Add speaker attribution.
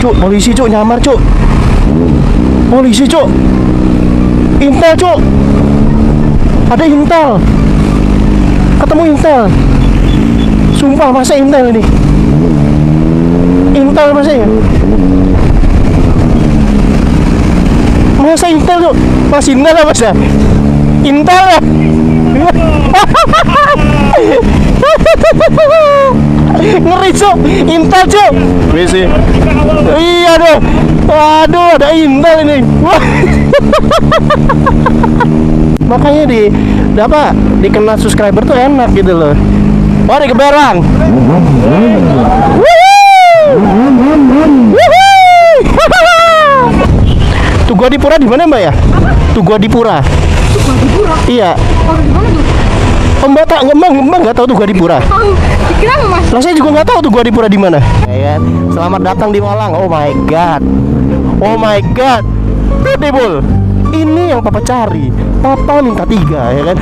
Speaker 1: Cuk, polisi cuk, nyamar cuk. Polisi cuk. Intel cuk. Ada Intel. Ketemu Intel. Sumpah masa Intel ini. Intel masa ya? Masa Intel cuk? Masih Intel lah mas ya? Intel ya? Ngeri cuk, Intel cuk. Besi. Iya dong. Waduh, ada Intel ini. Wah. Makanya apa? Dikenal subscriber tuh enak gitu loh. Wah, di Keberang. Tugu Adipura di mana Mbak ya?
Speaker 2: Apa?
Speaker 1: Tugu Adipura.
Speaker 2: Tugu Adipura?
Speaker 1: Iya.
Speaker 2: Orang di mana tuh?
Speaker 1: Mbak tak nggak tahu Tugu Adipura.
Speaker 2: Tahu. Dikira mas.
Speaker 1: Lah saya juga nggak tahu Tugu Adipura di mana. Ya kan? Selamat datang di Malang. Oh my god. Oh my god. Beautiful. Ini yang papa cari. Papa minta 3 ya kan.